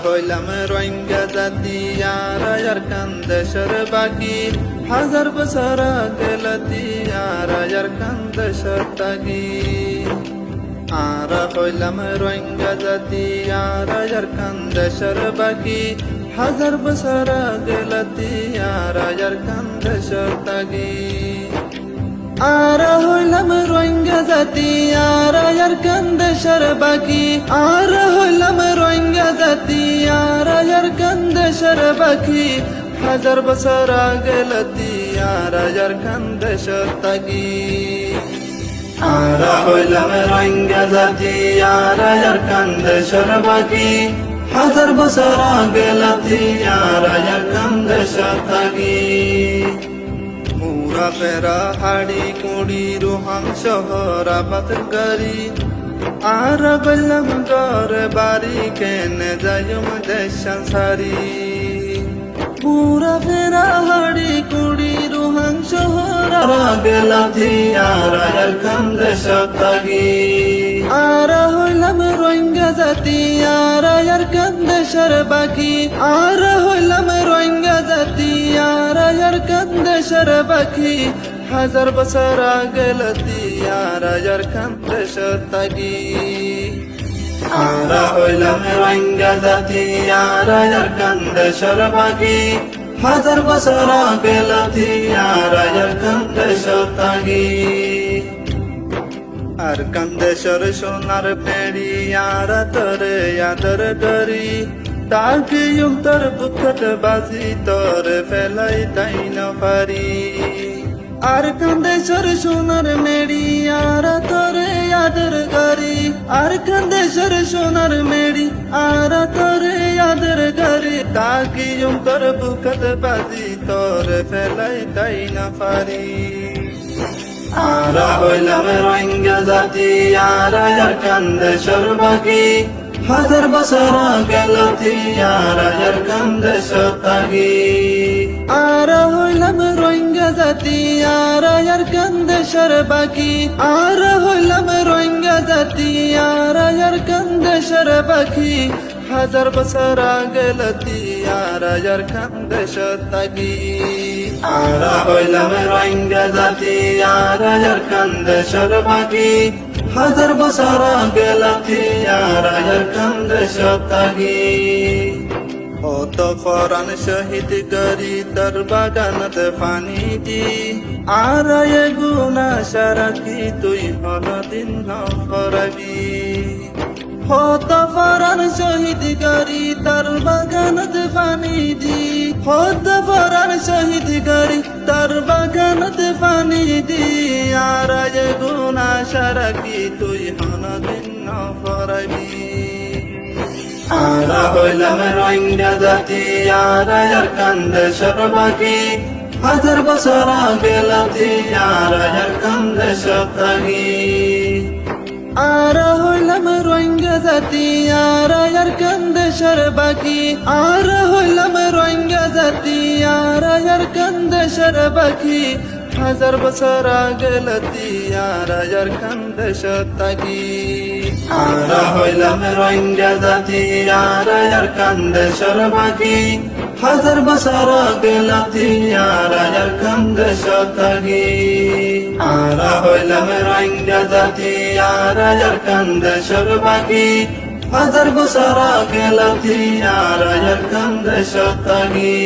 হইলাম রোহিঙ্গা জাতি আর কান্দেশের বাকি হাজার বছর গেলতি আর কান্দেশের তাগি আর হইলাম রোহিঙ্গা জাতি আর কান্দেশের বাকি হাজার বছর গেলতি আর কান্দেশের তাগি আর হইলাম রোহিঙ্গা জাতি আর কান্দেশের বাকি আর হইলাম রোহিঙ্গা জাতি আর কান্দেশের বাকি হাজার বছর গেলতি আর কান্দেশের তাগি আর হইলাম রোহিঙ্গা জাতি আর কান্দেশের বাকি হাজার বছর গেলতি আর কান্দেশের তাগি মুরা ফেরা হাড়ি কুড়ি রুহাং শহর আবাদ গাড়ি আর বললাম ঘর বাড়ি কেনে যাইম দেশান সারি মুরা ফেরা হাড়ি কুড়ি রুহাং শহর গেলাতি আর কান্দেশের তাগি আর হইলাম রোহিঙ্গা জাতি আর কান্দেশের বাকি আর হইলাম রোহিঙ্গা জাতি আর কান্দেশের বাকি হাজার বছর গেলতি আর কান্দেশের তাগি আর হইলাম রোহিঙ্গা জাতি আর কান্দেশের বাকি হাজার বছর গেলতি আর কান্দেশের তাগি আর কান্দেশের সোনার পেড়ি আর তোরে আদর ডরি তাকে তোর বুকট বাজি তোর ফেলাই তাই না পারি আর কান্দেশের সোনার মেড়ি আর তোরে আদর করি আর কান্দেশের সোনার মেড়ি আর তোরে আদর করি তাকে তোর বুকট বাজি তোর ফেলাই তাই না পারি আর হইলাম রোহিঙ্গা জাতি আর কান্দেশের বাকি হাজার বছর গেলতি আর কান্দেশের তাগি আর হইলাম রোহিঙ্গা জাতি আর কান্দেশের বাকি আর হইলাম রোহিঙ্গা জাতি আর কান্দেশের বাকি হাজার বছর গেলতি আর কান্দেশের তাগি আর হইলাম রোহিঙ্গা জাতি আর কান্দেশের বাকি হাজার বছর গেলতি আর কান্দেশের তাগি অত ফরান শহীদ করি তোর বাগানত পানি দি আর গুনা সারাকি তুই হলদিন ফরাবি হত ফরান শহীদ করি তোর বাগানত পানি দি হত ফরান শহীদ করি তোর বাগানত পানি দি আর গুনা সারাকি তুই হলদিন ফরাবি আর হইলাম রোহিঙ্গা জাতি আর কান্দেশের বাকি হাজার বছর গেলতি আর কান্দেশের তাগি আর হইলাম রোহিঙ্গা জাতি আর কান্দেশের বাকি আর হইলাম রোহিঙ্গা জাতি আর কান্দেশের বাকি হাজার বছর গেলতি আর কান্দেশের তাগি আর হইলাম রোহিঙ্গা জাতি আর কান্দেশের বাকি হাজার বছর গেলতি আর কান্দেশের তাগি আর হইলাম রোহিঙ্গা জাতি আর কান্দেশের বাকি হাজার বছর গেলতি আর কান্দেশের তাগি